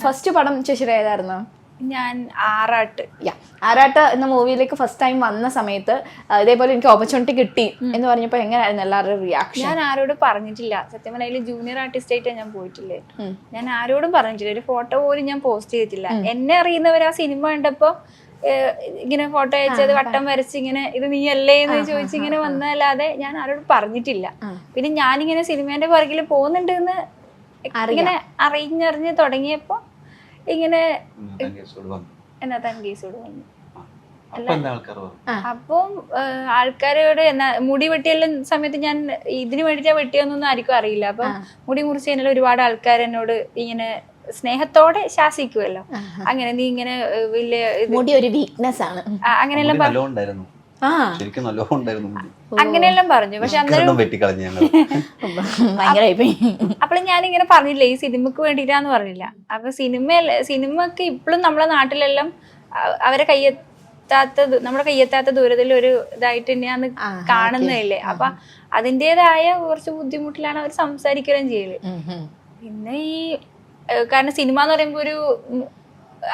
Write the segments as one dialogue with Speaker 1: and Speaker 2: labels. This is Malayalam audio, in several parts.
Speaker 1: ഫസ്റ്റ് പടം ചേച്ചിയുടെ ഏതായിരുന്നു?
Speaker 2: ഞാൻ ആറാട്ട്.
Speaker 1: ആറാട്ട് എന്ന മൂവിയിലേക്ക് ഫസ്റ്റ് ടൈം വന്ന സമയത്ത് ഇതേപോലെ എനിക്ക് ഓപ്പർച്യൂണിറ്റി കിട്ടി എന്ന് പറഞ്ഞപ്പോൾ എങ്ങനെയായിരുന്നു എല്ലാവരുടെയും റിയാക്ഷൻ?
Speaker 2: ഞാൻ ആരോടും പറഞ്ഞിട്ടില്ല സത്യം പറഞ്ഞാൽ. ജൂനിയർ ആർട്ടിസ്റ്റ് ആയിട്ട് ഞാൻ പോയിട്ടില്ലേ, ഞാൻ ആരോടും പറഞ്ഞിട്ടില്ല. ഒരു ഫോട്ടോ പോലും ഞാൻ പോസ്റ്റ് ചെയ്തിട്ടില്ല. എന്നെ അറിയുന്നവർ ആ സിനിമ കണ്ടപ്പോ ഇങ്ങനെ ഫോട്ടോ അയച്ചത് വട്ടം വരച്ച് ഇങ്ങനെ ഇത് നീ അല്ലേ എന്ന് ചോദിച്ച് ഇങ്ങനെ വന്നല്ലാതെ ഞാൻ ആരോടും പറഞ്ഞിട്ടില്ല. പിന്നെ ഞാനിങ്ങനെ സിനിമേന്റെ പുറകിൽ പോകുന്നുണ്ട് എന്ന് ഇങ്ങനെ അറിഞ്ഞറിഞ്ഞ് തുടങ്ങിയപ്പോ ഇങ്ങനെ എന്നാ തൻകീസോട് വന്നു. അപ്പം ആൾക്കാരോട് എന്നാ മുടി വെട്ടിയെല്ലാം സമയത്ത് ഞാൻ ഇതിന് വേണ്ടിട്ടാ വെട്ടിയൊന്നും ആർക്കും അറിയില്ല. അപ്പം മുടി മുറിച്ച് കഴിഞ്ഞാൽ ഒരുപാട് ആൾക്കാർ എന്നോട് ഇങ്ങനെ സ്നേഹത്തോടെ ശാസിക്കുമല്ലോ, അങ്ങനെ നീ ഇങ്ങനെ വലിയ
Speaker 1: മുടി ഒരു വീക്ക്നെസ് ആണ്
Speaker 2: അങ്ങനെയെല്ലാം അങ്ങനെയെല്ലാം പറഞ്ഞു. പക്ഷെ അന്നേരം അപ്പോൾ ഞാനിങ്ങനെ പറഞ്ഞില്ല ഈ സിനിമക്ക് വേണ്ടിയിട്ടാന്ന് പറഞ്ഞില്ല. അപ്പൊ സിനിമക്ക് ഇപ്പോഴും നമ്മളെ നാട്ടിലെല്ലാം അവരെ നമ്മുടെ കയ്യെത്താത്ത ദൂരത്തിൽ ഒരു ഇതായിട്ട് തന്നെയാണ് കാണുന്നില്ലേ. അപ്പൊ അതിൻ്റെതായ കുറച്ച് ബുദ്ധിമുട്ടിലാണ് അവർ സംസാരിക്കുകയും ചെയ്യല്. പിന്നെ ഈ കാരണം സിനിമ എന്ന് പറയുമ്പോ ഒരു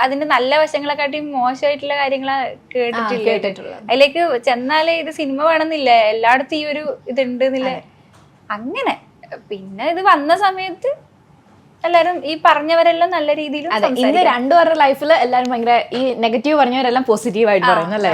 Speaker 2: അതിന്റെ നല്ല വശങ്ങളെക്കാട്ടി മോശമായിട്ടുള്ള കാര്യങ്ങളാ കേട്ടിട്ടുള്ളത്. അതിലേക്ക് ചെന്നാലേ ഇത് സിനിമ വേണമെന്നില്ല, എല്ലായിടത്തും ഈ ഒരു ഇതുണ്ട് എന്നില്ല. അങ്ങനെ പിന്നെ ഇത് വന്ന സമയത്ത് എല്ലാരും ഈ പറഞ്ഞവരെല്ലാം നല്ല രീതിയിൽ
Speaker 1: രണ്ടുപേരുടെ ലൈഫിൽ എല്ലാരും ഭയങ്കര ഈ നെഗറ്റീവ് പറഞ്ഞവരെല്ലാം പോസിറ്റീവ് ആയിട്ട് പറയുന്നു അല്ലേ?